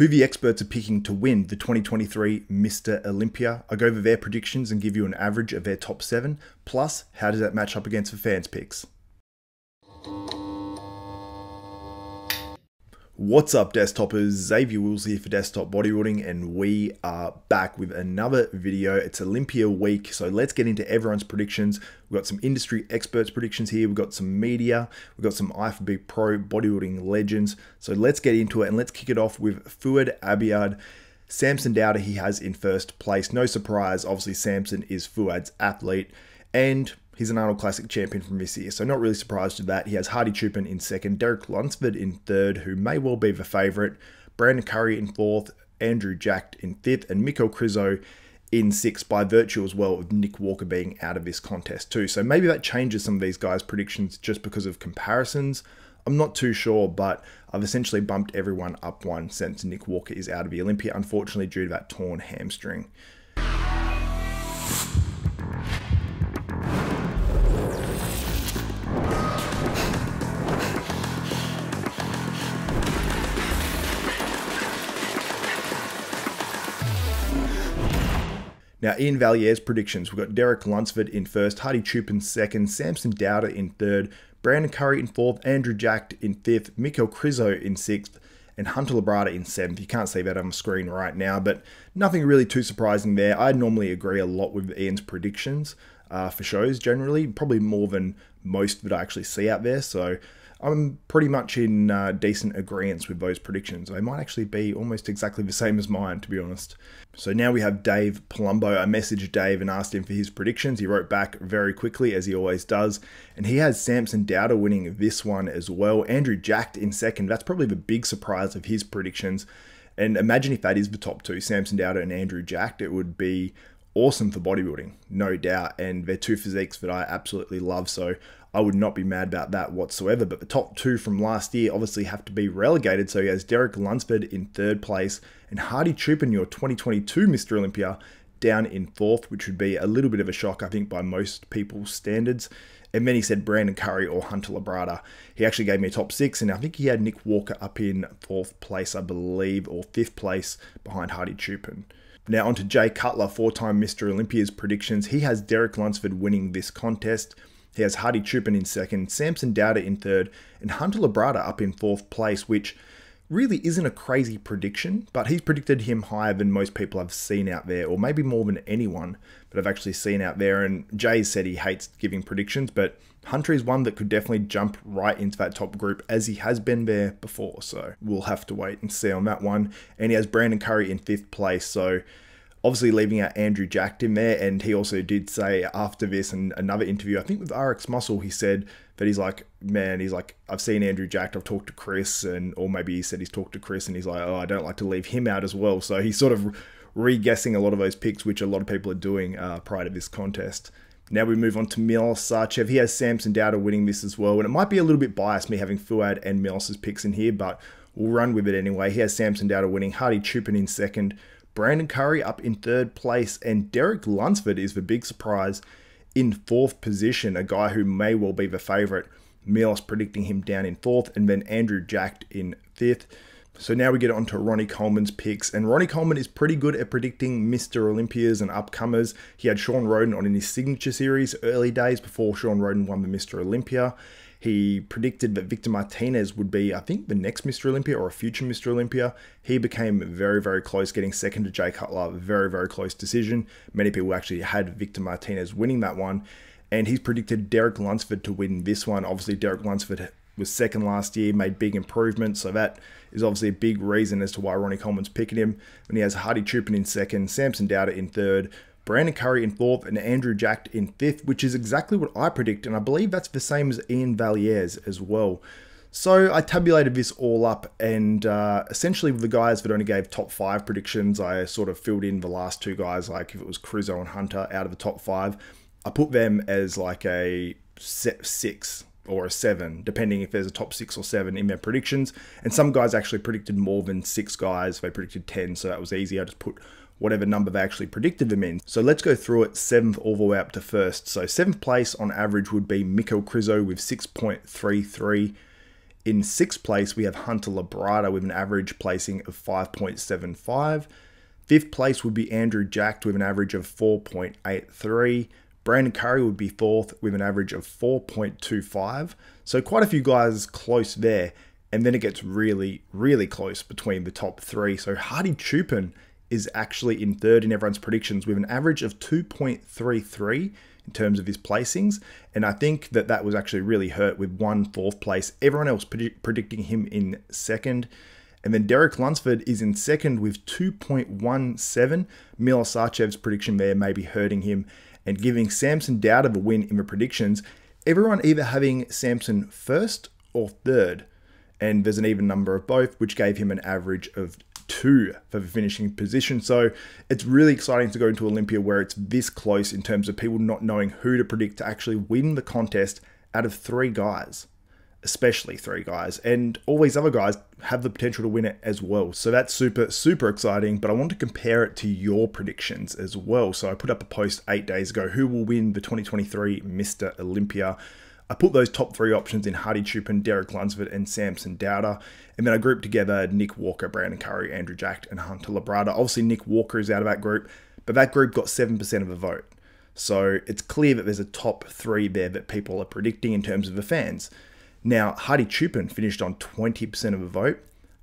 who the experts are picking to win the 2023 Mr Olympia. I go over their predictions and give you an average of their top 7, plus how does that match up against the fans' picks. What's up, Desktopers? Xavier Wills here for Desktop Bodybuilding, and we are back with another video. It's Olympia week, so let's get into everyone's predictions. We've got some industry experts predictions here, we've got some media, we've got some IFBB Pro bodybuilding legends. So let's get into it, and let's kick it off with Fouad Abiad. Samson Dauda he has in first place. No surprise, obviously Samson is Fouad's athlete, and he's an Arnold Classic champion from this year, so not really surprised with that. He has Hadi Choopan in second, Derek Lunsford in third, who may well be the favourite, Brandon Curry in fourth, Andrew Jack in fifth, and Miko Krizo in sixth, by virtue as well of Nick Walker being out of this contest too. So maybe that changes some of these guys' predictions just because of comparisons. I'm not too sure, but I've essentially bumped everyone up one since Nick Walker is out of the Olympia, unfortunately due to that torn hamstring. Now, Iain Valliere's predictions. We've got Derek Lunsford in first, Hadi Choopan second, Samson Dauda in third, Brandon Curry in fourth, Andrew Jack in fifth, Miko Krizo in sixth, and Hunter Labrada in seventh. You can't see that on the screen right now, but nothing really too surprising there. I normally agree a lot with Ian's predictions for shows generally, probably more than most that I actually see out there, so I'm pretty much in decent agreement with those predictions. They might actually be almost exactly the same as mine, to be honest. So now we have Dave Palumbo. I messaged Dave and asked him for his predictions. He wrote back very quickly, as he always does. And he has Samson Dauda winning this one as well. Andrew Jack in second. That's probably the big surprise of his predictions. And imagine if that is the top two, Samson Dauda and Andrew Jack. It would be awesome for bodybuilding, no doubt. And they're two physiques that I absolutely love. So I would not be mad about that whatsoever. But the top two from last year obviously have to be relegated. So he has Derek Lunsford in third place and Hadi Choopan, your 2022 Mr Olympia, down in fourth, which would be a little bit of a shock, I think, by most people's standards. And then he said Brandon Curry or Hunter Labrada. He actually gave me a top 6, and I think he had Nick Walker up in fourth place, I believe, or fifth place behind Hadi Choopan. Now on to Jay Cutler, 4-time Mr Olympia's predictions. He has Derek Lunsford winning this contest. He has Hadi Choopan in second, Samson Dauda in third, and Hunter Labrada up in fourth place, which really isn't a crazy prediction, but he's predicted him higher than most people I've seen out there, or maybe more than anyone that I've actually seen out there. And Jay said he hates giving predictions, but Hunter is one that could definitely jump right into that top group, as he has been there before. So we'll have to wait and see on that one. And he has Brandon Curry in fifth place, so obviously leaving out Andrew Jack in there. And he also did say after this, and another interview, I think with RX Muscle, he said that he's like, man, he's like, I've seen Andrew Jack, I've talked to Chris, and or maybe he said he's talked to Chris, and he's like, oh, I don't like to leave him out as well. So he's sort of re-guessing a lot of those picks, which a lot of people are doing prior to this contest. Now we move on to Milos Sarcev. He has Samson Dauda winning this as well, and it might be a little bit biased, me having Fouad and Milos's picks in here, but we'll run with it anyway. He has Samson Dauda winning, Hadi Choopan in second, Brandon Curry up in third place, and Derek Lunsford is the big surprise in fourth position, a guy who may well be the favourite. Milos predicting him down in fourth, and then Andrew Jack in fifth. So now we get on to Ronnie Coleman's picks, and Ronnie Coleman is pretty good at predicting Mr Olympias and upcomers. He had Sean Roden on in his signature series early days before Sean Roden won the Mr Olympia. He predicted that Victor Martinez would be, I think, the next Mr Olympia or a future Mr Olympia. He became very, very close, getting second to Jay Cutler. Very, very close decision. Many people actually had Victor Martinez winning that one. And he's predicted Derek Lunsford to win this one. Obviously, Derek Lunsford was second last year, made big improvements. So that is obviously a big reason as to why Ronnie Coleman's picking him. And he has Hadi Choopan in second, Samson Dauda in third, Brandon Curry in fourth, and Andrew Jack in fifth, which is exactly what I predict, and I believe that's the same as Iain Valliere's as well. So I tabulated this all up, and essentially with the guys that only gave top 5 predictions, I sort of filled in the last 2 guys, like if it was Krizo and Hunter out of the top 5, I put them as like a 6 or a 7, depending if there's a top 6 or 7 in their predictions. And some guys actually predicted more than 6 guys, they predicted 10, so that was easy. I just put whatever number they actually predicted them in. So let's go through it 7th all the way up to 1st. So 7th place on average would be Miko Krizo with 6.33. In 6th place, we have Hunter Labrada with an average placing of 5.75. 5th place would be Andrew Jacked with an average of 4.83. Brandon Curry would be 4th with an average of 4.25. So quite a few guys close there. And then it gets really, really close between the top 3. So Hadi Choopan is actually in 3rd in everyone's predictions with an average of 2.33 in terms of his placings. And I think that that was actually really hurt with 4th place. Everyone else predicting him in 2nd. And then Derek Lunsford is in 2nd with 2.17. Milos Sarcev's prediction there may be hurting him and giving Samson Dauda the win in the predictions. Everyone either having Samson 1st or 3rd. And there's an even number of both, which gave him an average of 2 for the finishing position. So it's really exciting to go into Olympia where it's this close in terms of people not knowing who to predict to actually win the contest out of 3 guys, especially 3 guys. And all these other guys have the potential to win it as well. So that's super, super exciting, but I want to compare it to your predictions as well. So I put up a post 8 days ago, who will win the 2023 Mr. Olympia? I put those top 3 options in Hadi Choopan, Derek Lunsford, and Samson Dauda. And then I grouped together Nick Walker, Brandon Curry, Andrew Jacked, and Hunter Labrada. Obviously, Nick Walker is out of that group, but that group got 7% of the vote. So it's clear that there's a top 3 there that people are predicting in terms of the fans. Now, Hadi Choopan finished on 20% of the vote.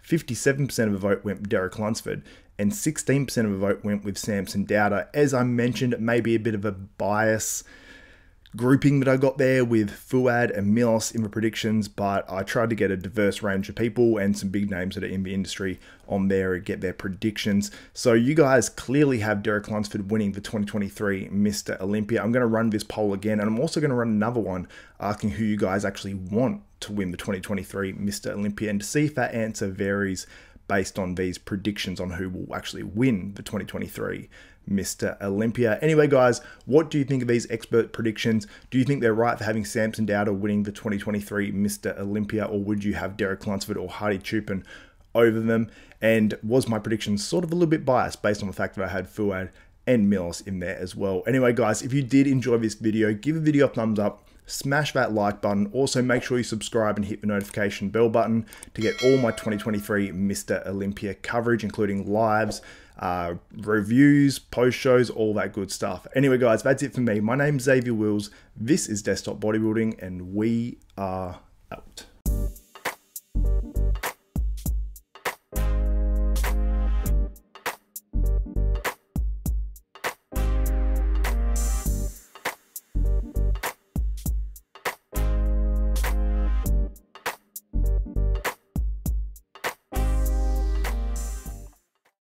57% of the vote went with Derek Lunsford, and 16% of the vote went with Samson Dauda. As I mentioned, it may be a bit of a bias grouping that I got there with Fouad and Milos in the predictions, but I tried to get a diverse range of people and some big names that are in the industry on there and get their predictions. So you guys clearly have Derek Lunsford winning the 2023 Mr. Olympia. I'm going to run this poll again, and I'm also going to run another one asking who you guys actually want to win the 2023 Mr. Olympia, and to see if that answer varies based on these predictions on who will actually win the 2023 Mr. Olympia. Anyway, guys, what do you think of these expert predictions? Do you think they're right for having Samson Dauda winning the 2023 Mr. Olympia, or would you have Derek Lunsford or Hadi Choopan over them? And was my prediction sort of a little bit biased based on the fact that I had Fouad and Milos in there as well? Anyway, guys, if you did enjoy this video, give the video a thumbs up, smash that like button. Also, make sure you subscribe and hit the notification bell button to get all my 2023 Mr. Olympia coverage, including lives, reviews, post shows, all that good stuff. Anyway, guys, that's it for me. My name's Xavier Wills. This is Desktop Bodybuilding, and we are out.